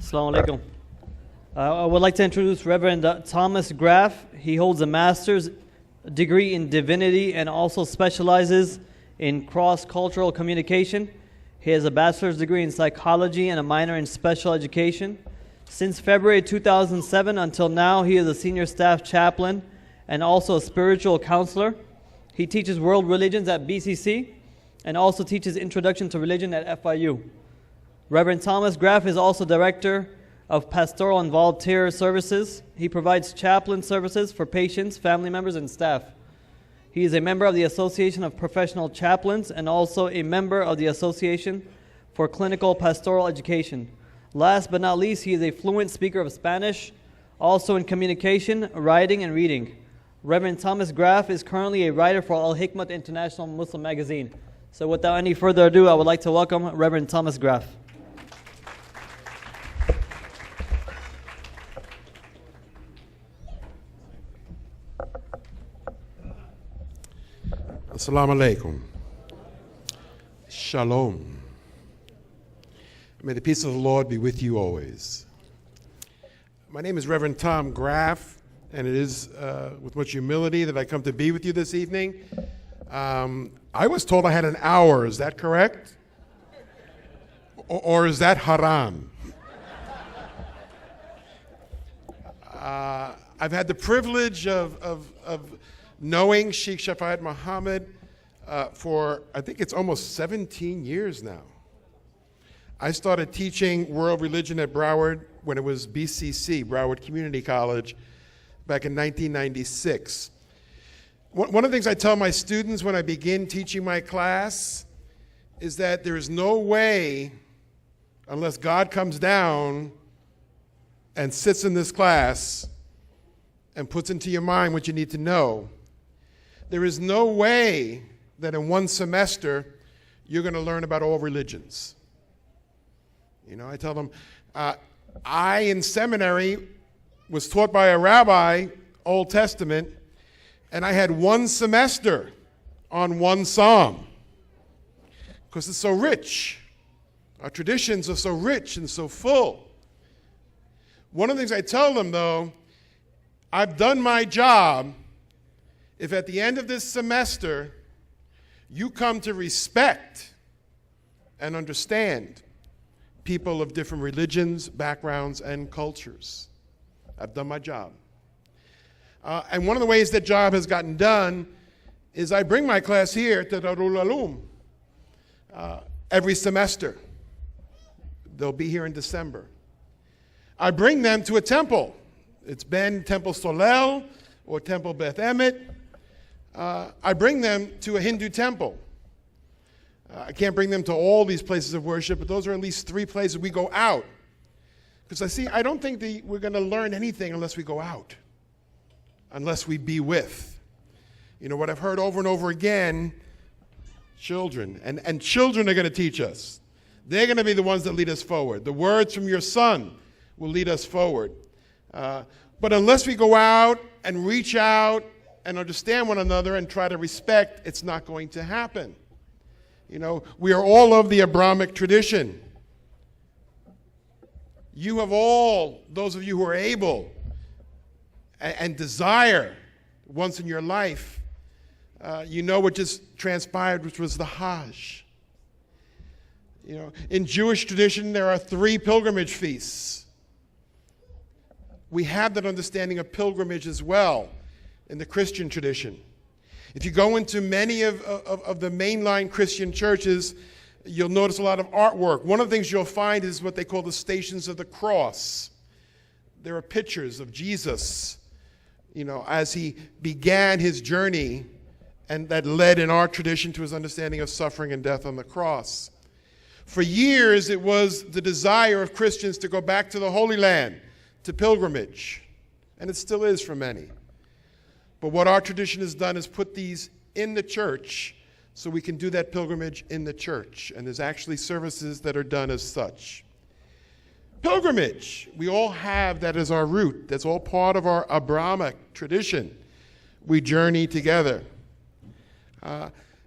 Assalamu alaikum. I would like to introduce Reverend Thomas Graf. He holds a master's degree in divinity and also specializes in cross-cultural communication. He has a bachelor's degree in psychology and a minor in special education. Since February 2007 until now, he is a senior staff chaplain and also a spiritual counselor. He teaches world religions at BCC and also teaches Introduction to Religion at FIU. Reverend Thomas Graf is also director of pastoral and volunteer services. He provides chaplain services for patients, family members, and staff. He is a member of the Association of Professional Chaplains and also a member of the Association for Clinical Pastoral Education. Last but not least, he is a fluent speaker of Spanish, also in communication, writing, and reading. Reverend Thomas Graf is currently a writer for Alhikmat International Muslim Magazine. So without any further ado, I would like to welcome Reverend Thomas Graf. Assalamu alaikum. Shalom. May the peace of the Lord be with you always. My name is Reverend Tom Graf, and it is with much humility that I come to be with you this evening. I was told I had an hour. Is that correct? Or is that haram? I've had the privilege of knowing Sheikh Shafayat Muhammad for, I think it's almost 17 years now. I started teaching world religion at Broward when it was BCC, Broward Community College, back in 1996. One of the things I tell my students when I begin teaching my class is that there is no way, unless God comes down and sits in this class and puts into your mind what you need to know, there is no way that in one semester you're going to learn about all religions. You know, I tell them, I in seminary was taught by a rabbi, Old Testament, and I had one semester on one psalm because it's so rich. Our traditions are so rich and so full. One of the things I tell them, though, I've done my job if at the end of this semester you come to respect and understand people of different religions, backgrounds, and cultures. I've done my job. And one of the ways that job has gotten done is I bring my class here to Darul Uloom every semester. They'll be here in December. I bring them to a temple. It's been Temple Solel or Temple Beth Emet. I bring them to a Hindu temple. I can't bring them to all these places of worship, but those are at least 3 places we go out. Because I don't think we're going to learn anything unless we go out, unless we be with. You know, what I've heard over and over again, children, and children are going to teach us. They're going to be the ones that lead us forward. The words from your son will lead us forward. But unless we go out and reach out and understand one another and try to respect, it's not going to happen. You know, we are all of the Ebrahamic tradition. You have all, those of you who are able and desire once in your life, you know what just transpired, which was the Hajj. You know, in Jewish tradition, there are 3 pilgrimage feasts. We have that understanding of pilgrimage as well in the Christian tradition. If you go into many of the mainline Christian churches, you'll notice a lot of artwork. One of the things you'll find is what they call the Stations of the Cross. There are pictures of Jesus, you know, as he began his journey, and that led in our tradition to his understanding of suffering and death on the cross. For years, it was the desire of Christians to go back to the Holy Land, to pilgrimage, and it still is for many. But what our tradition has done is put these in the church so we can do that pilgrimage in the church, and there's actually services that are done as such. Pilgrimage, we all have that as our root. That's all part of our Abrahamic tradition. We journey together.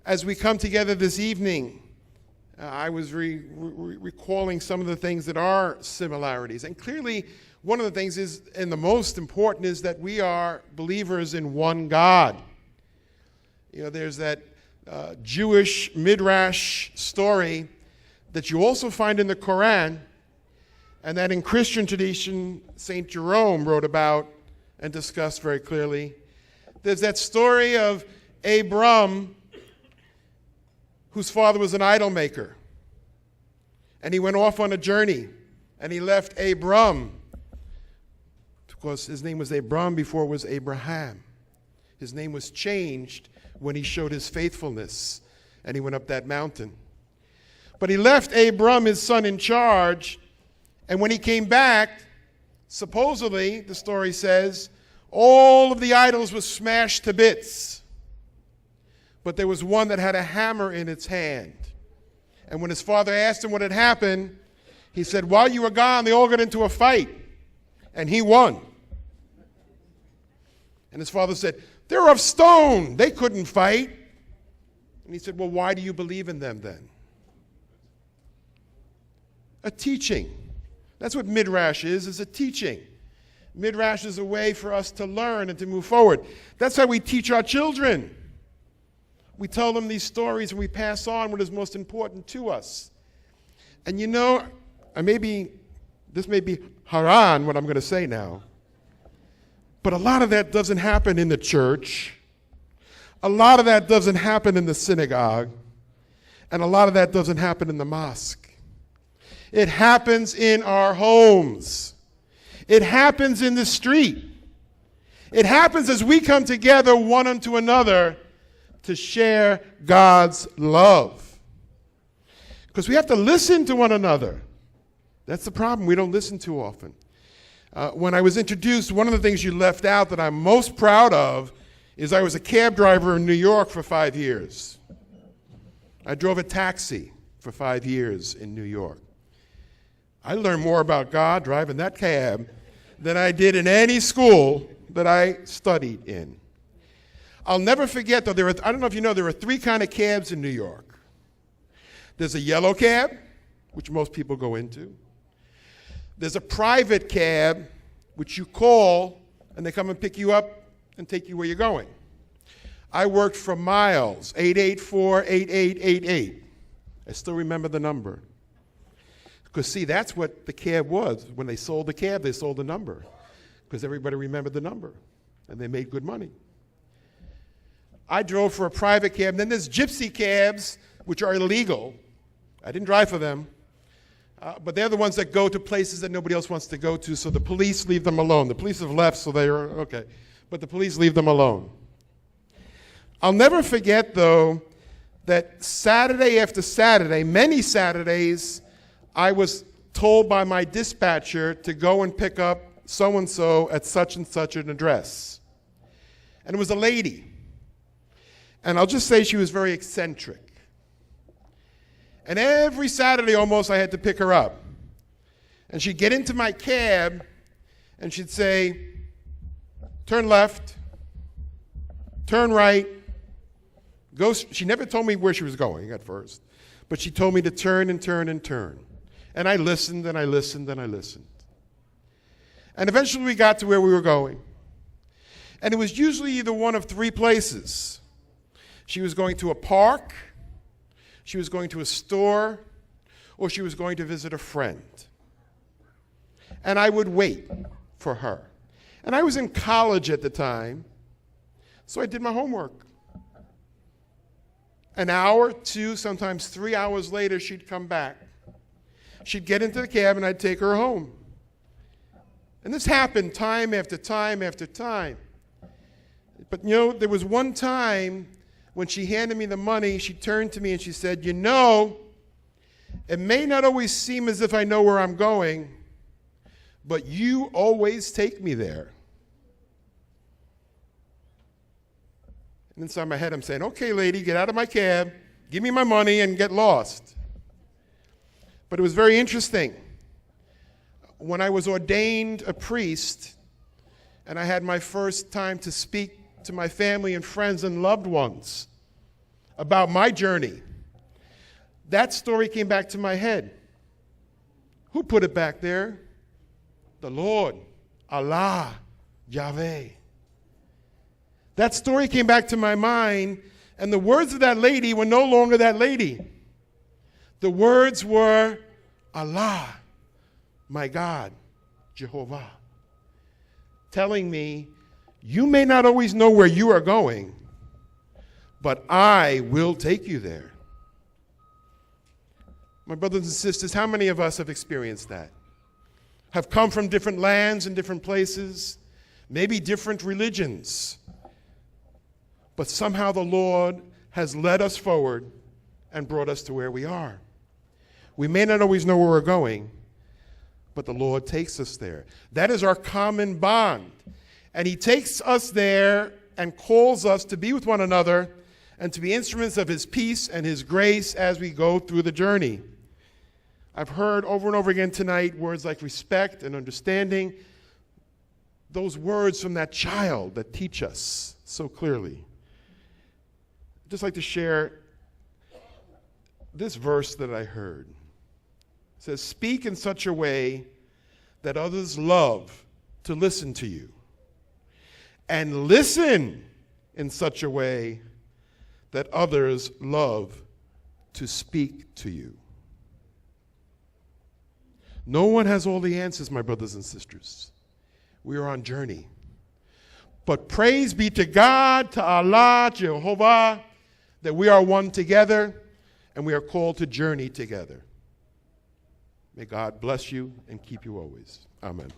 As we come together this evening, I was recalling some of the things that are similarities. And clearly, one of the things is, and the most important, is that we are believers in one God. You know, there's that Jewish midrash story that you also find in the Quran, and that in Christian tradition, St. Jerome wrote about and discussed very clearly. There's that story of Abram, whose father was an idol maker. And he went off on a journey, and he left Abram, because his name was Abram before it was Abraham. His name was changed when he showed his faithfulness, and he went up that mountain. But he left Abram, his son, in charge, and when he came back, supposedly, the story says, all of the idols were smashed to bits. But there was one that had a hammer in its hand. And when his father asked him what had happened, he said, while you were gone, they all got into a fight, and he won. And his father said, they're of stone. They couldn't fight. And he said, well, why do you believe in them then? A teaching. That's what midrash is a teaching. Midrash is a way for us to learn and to move forward. That's how we teach our children. We tell them these stories and we pass on what is most important to us. And you know, this may be haran, what I'm going to say now, but a lot of that doesn't happen in the church. A lot of that doesn't happen in the synagogue. And a lot of that doesn't happen in the mosque. It happens in our homes. It happens in the street. It happens as we come together one unto another to share God's love. Because we have to listen to one another. That's the problem. We don't listen too often. When I was introduced, one of the things you left out that I'm most proud of is I was a cab driver in New York for 5 years. I drove a taxi for 5 years in New York. I learned more about God driving that cab than I did in any school that I studied in. I'll never forget, though, I don't know if you know, there are 3 kinds of cabs in New York. There's a yellow cab, which most people go into. There's a private cab, which you call, and they come and pick you up and take you where you're going. I worked for Miles, 884-8888. I still remember the number. Because, see, that's what the cab was. When they sold the cab, they sold the number. Because everybody remembered the number, and they made good money. I drove for a private cab. And then there's gypsy cabs, which are illegal. I didn't drive for them. But they're the ones that go to places that nobody else wants to go to, so the police leave them alone. The police have left, so they are okay. But the police leave them alone. I'll never forget, though, that Saturday after Saturday, many Saturdays, I was told by my dispatcher to go and pick up so-and-so at such and such an address. And it was a lady. And I'll just say she was very eccentric. And every Saturday almost I had to pick her up. And she'd get into my cab and she'd say, turn left, turn right, go. She never told me where she was going at first, but she told me to turn and turn and turn. And I listened and I listened and I listened. And eventually we got to where we were going. And it was usually either one of 3 places. She was going to a park, she was going to a store, or she was going to visit a friend. And I would wait for her. And I was in college at the time, so I did my homework. An hour, 2, sometimes 3 hours later, she'd come back. She'd get into the cab and I'd take her home. And this happened time after time after time. But you know, there was one time when she handed me the money, she turned to me and she said, you know, it may not always seem as if I know where I'm going, but you always take me there. And inside my head I'm saying, okay, lady, get out of my cab, give me my money, and get lost. But it was very interesting. When I was ordained a priest, and I had my first time to speak to my family and friends and loved ones about my journey, that story came back to my head. Who put it back there? The Lord, Allah, Yahweh. That story came back to my mind, and the words of that lady were no longer that lady. The words were Allah, my God, Jehovah, telling me, you may not always know where you are going, but I will take you there. My brothers and sisters, how many of us have experienced that? Have come from different lands and different places, maybe different religions, but somehow the Lord has led us forward and brought us to where we are. We may not always know where we're going, but the Lord takes us there. That is our common bond. And he takes us there and calls us to be with one another and to be instruments of his peace and his grace as we go through the journey. I've heard over and over again tonight words like respect and understanding, those words from that child that teach us so clearly. I'd just like to share this verse that I heard. It says, speak in such a way that others love to listen to you, and listen in such a way that others love to speak to you. No one has all the answers, my brothers and sisters. We are on journey. But praise be to God, to Allah, Jehovah, that we are one together and we are called to journey together. May God bless you and keep you always. Amen.